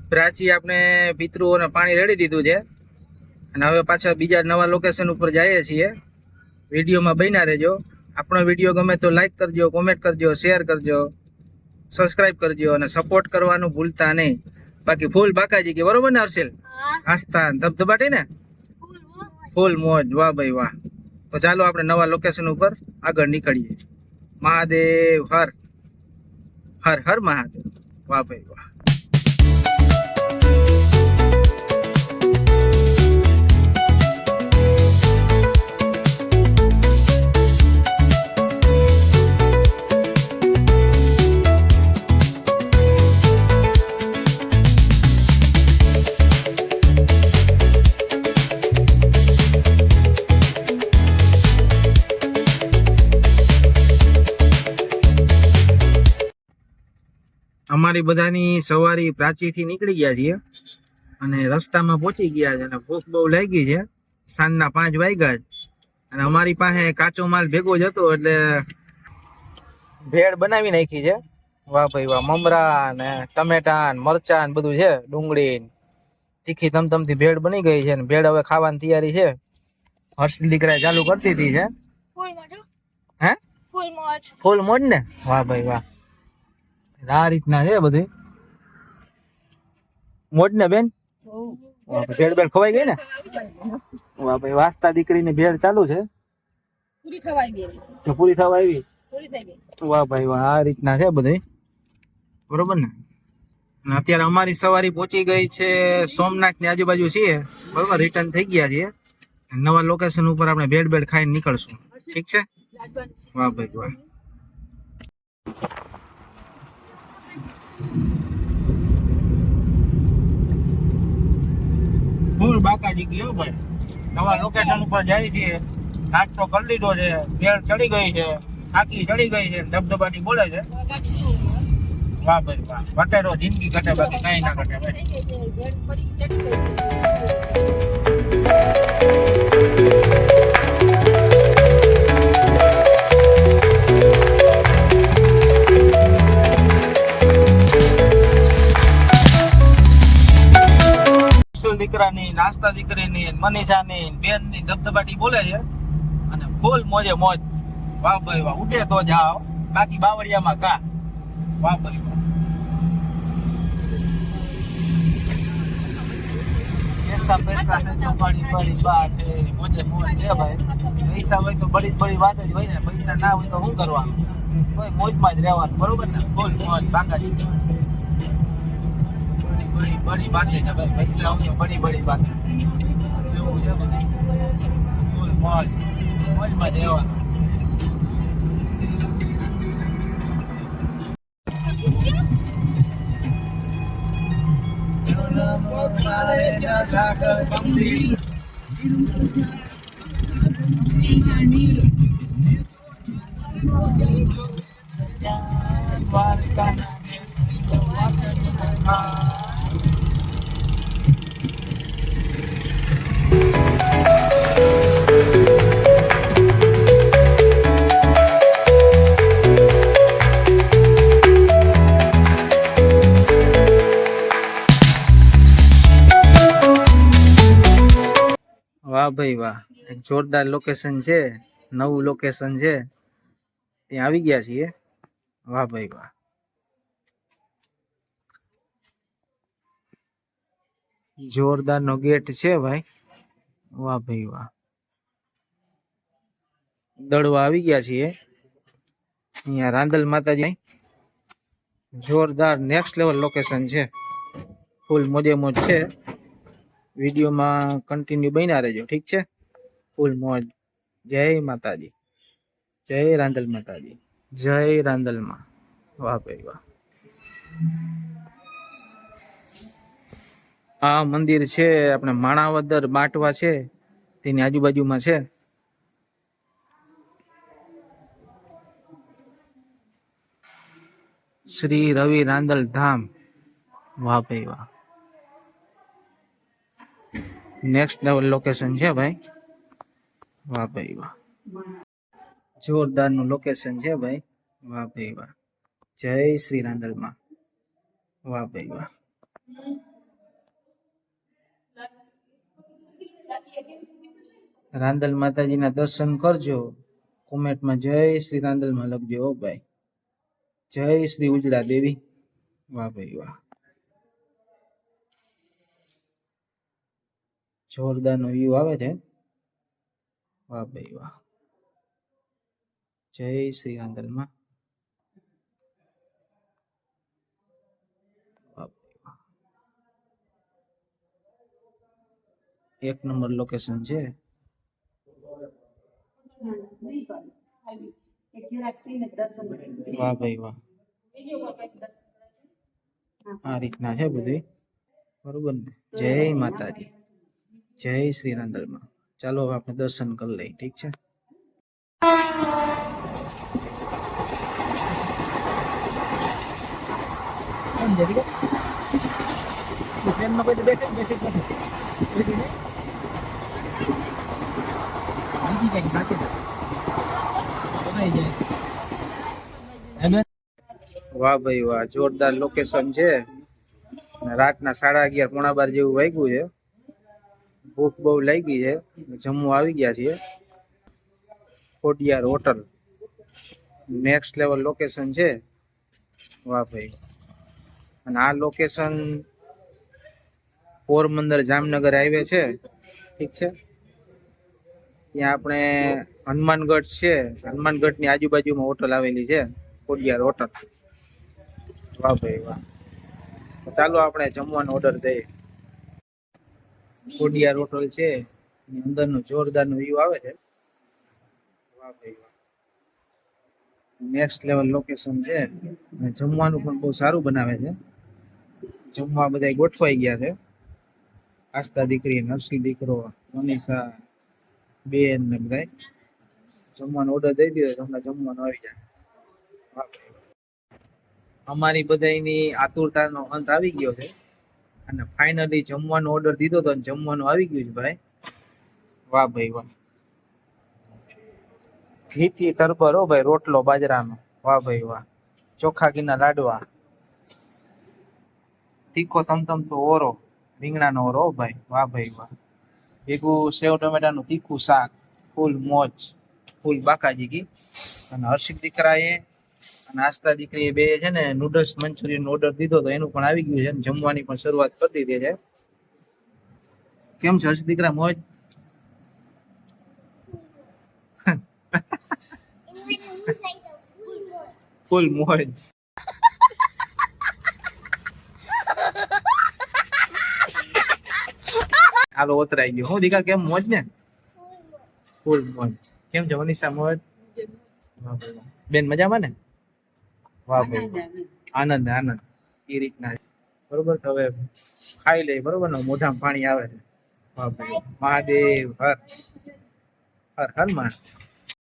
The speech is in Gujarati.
પ્રાચી આપણે પિતૃઓને પાણી રેડી દીધું છે અને હવે પાછા બીજા નવા લોકેશન ઉપર જઈએ છીએ. વિડીયોમાં બન્યા રહેજો. આપણો વિડીયો ગમે તો લાઈક કરજો, કોમેન્ટ કરજો, શેર કરજો, સબસ્ક્રાઇબ કરજો અને સપોર્ટ કરવાનું ભૂલતા નહીં. બાકી ફૂલ બાકાજી કે બરોબર ને હર્ષિલ? આસ્થા ધબધબાટી ને ફૂલ મોજ. વાહ ભાઈ વાહ. તો ચાલો આપણે નવા લોકેશન ઉપર આગળ નીકળીએ. મહાદેવ હર હર હર મહાદેવ. વાહ ભાઈ વાહ. અમારી બધાની સવારી પ્રાચીથી નીકળી ગયા છીએ અને રસ્તામાં પહોંચી ગયા છે અને ભૂખ બહુ લાગી છે. સાંજના 5 વાગ્યા અને અમારી પાસે કાચો માલ ભેગો જ હતો એટલે ભેળ બનાવી નાખી છે. વાહ ભાઈ વાહ. મમરા ને ટમેટા ને મરચા ને બધું છે, ડુંગળી તીખી તમતમથી ભેળ બની ગઈ છે ને ભેળ હવે ખાવાની તૈયારી છે. હર્ષ દીકરાએ ચાલુ કરતી હતી છે. હે ફૂલ મોજ ને. વાહ ભાઈ વાહ. આ રીતના છે બધું મોજ ને બેન. ભેળ બેળ ખવાઈ ગઈ ને. વાહ ભાઈ. વાસ્તા દીકરીની ભેળ ચાલુ છે. પૂરી થવા આવી. વાહ ભાઈ વાહ. આ રીતના છે બધું બરોબર ને. અત્યારે અમારી સવારી પહોંચી ગઈ છે સોમનાથ ની આજુબાજુ છીએ બરોબર. રિટર્ન થઈ ગયા છીએ. નવા લોકેશન ઉપર આપણે ભેળ બેળ ખાઈને નીકળશું. ઠીક છે. વાહ ભાઈ વાહ. ફૂલ બાકાજી ગયો ભાઈ. નવા લોકેશન ઉપર જાય છે. નાસ્તો કરી લીધો છે. ભેળ ચડી ગઈ છે. થાકી ચડી ગઈ છે. ધબધબાટી બોલે છે. વાહ ભાઈ વાહ. ઘટેરો જિંદગી ઘટે બાકી કઈ ના ઘટે ભાઈ. દીકરાની, નાસ્તા દીકરીની, મનીષાની, બેનની ધબધબાટી બોલે છે અને ફૂલ મોજે મોજ. વાહ ભાઈ વાહ. ઉડે તો જાઓ બાકી બાવળિયામાં કા. વાહ ભાઈ વાહ. પૈસા પૈસા ને ચોપાડી બડી બાત મોજે મોજ છે ભાઈ. પૈસા હોય તો બડી બડી વાત જ હોય ને. પૈસા ના હોય તો શું કરવાનું? કોઈ મોજમાં જ રહેવાનું બરોબર ને. ફૂલ મોજ બાકાજી. बड़ी बातें है भाई. पैसा हो तो बड़ी बड़ी बातें એવું છે બધું. ફૂલ મોજ મોજમાં જ રહેવાનું. વાહ ભાઈ વાહ. એક જોરદાર લોકેશન છે. નવું લોકેશન છે. ત્યાં આવી ગયા છીએ. વાહ ભાઈ વાહ. જોરદાર નો ગેટ છે ભાઈ. વાહ ભાઈ વાહ. દળવા આવી ગયા છીએ. અહીંયા રાંદલ માતાજી જોરદાર નેક્સ્ટ લેવલ લોકેશન છે. ફૂલ મોજે મોજ છે. વિડીયોમાં કન્ટિન્યુ બન્યા રહેજો. ઠીક છે. ફૂલ મોજ. જય માતાજી. જય રાંદલ માતાજી. જય રાંદલમાં. વાહ ભાઈ વાહ. આ મંદિર છે આપણે માણાવદર બાટવા છે તેની આજુબાજુમાં છે. શ્રી રવિ રાંદલ ધામ. વાહ ભાઈ વાહ. નેક્સ્ટ લેવલ લોકેશન છે ભાઈ. વાહ ભાઈ વાહ. જોરદાર નું લોકેશન છે ભાઈ. વાહ ભાઈ વાહ. જય શ્રી રાંદલમાં. વાહ ભાઈ વાહ. રાંદલ માતાજીના દર્શન કરજો. કોમેન્ટમાં જય શ્રી રાંદલમાં લખજો હો ભાઈ. જય શ્રી ઉજળા દેવી. વાહ ભાઈ વાહ, જોરદાર નો વ્યૂ આવે છે. વાહ ભાઈ વાહ, જય શ્રી રાંદલમાં. વાહ ભાઈ વાહ. એક નંબર લોકેશન છે. વાહ ભાઈ વાહ, આ રીતના છે બધું, બરોબર ને. જય માતાજી, જય શ્રી રાંદલમાં. ચાલો હવે આપણે દર્શન કરી લઈએ, ઠીક છે. વાહ ભાઈ વાહ, જોરદાર લોકેશન છે. રાતના 11:30 પોણા 12 જેવું વાગ્યું છે. ભૂખ બહુ લાગી છે, જમવા આવી ગયા છીએ. Khodiyar hotel, next level location છે. વાહ ભાઈ, અને આ લોકેશન પોરબંદર જામનગર હાઈવે છે, ઠીક છે. ત્યાં આપણે હનુમાનગઢ છે, હનુમાનગઢ ની આજુબાજુમાં હોટલ આવેલી છે, ખોડિયાર હોટલ. વાહ ભાઈ વાહ, ચાલો આપણે જમવાનો ઓર્ડર દઈએ. ખોડિયાર હોટલ છે, અંદર નું જોરદાર નું વ્યૂ આવે છે. વાહ ભાઈ વાહ, નેક્સ્ટ લેવલ લોકેશન છે. જમવાનું પણ બહુ સારું બનાવે છે. જમવા બધા ગોઠવાઈ ગયા છે. આસ્થા દીકરી, નરસિંહ દીકરો, મનીષા બેન ને બધા જમવાનો ઓર્ડર દઈ દીધો, તમને જમવાનું આવી જાય. અમારી બધાની આતુરતાનો અંત આવી ગયો છે અને ફાઇનલી જમવાનો ઓર્ડર દીધો તો જમવાનું આવી ગયું છે ભાઈ. વાહ ભાઈ વાહ, ઘીથી તરબર હો ભાઈ, રોટલો બાજરાનો. વાહ ભાઈ વાહ, ચોખા ઘીના લાડવા, તીખો તમતમતો ઓરો, રીંગણાનો ઓરો ભાઈ. વાહ ભાઈ વાહ, ભેગું સેવ ટમેટાનું તીખું શાક, ફૂલ મોજ, ફૂલ બાકાજી ઘી. અને હર્ષિત દીકરાએ અને આસ્થા દીકરી બે છે ને નૂડલ્સ મંચુરિયન ઓર્ડર દીધો તો એનું પણ આવી ગયું છે. જમવાની પણ શરૂઆત કરી દીધી છે. કેમ છે હર્ષિત દીકરા, મોજ? ફૂલ મોજ. હાલો ઓતરાઈ ગયો. હું દીકરા કેમ, મોજ ને? ફૂલ મોજ. કેમ છે મનીષા, મોજ? બેન મજામાં ને? વાહ ભાઈ, આનંદ આનંદ. એ રીતના બરોબર. તો હવે ખાઈ લે, બરોબર ને. મોઢામાં પાણી આવે છે. વાહ ભાઈ, મહાદેવ હર હર હર મહાદેવ.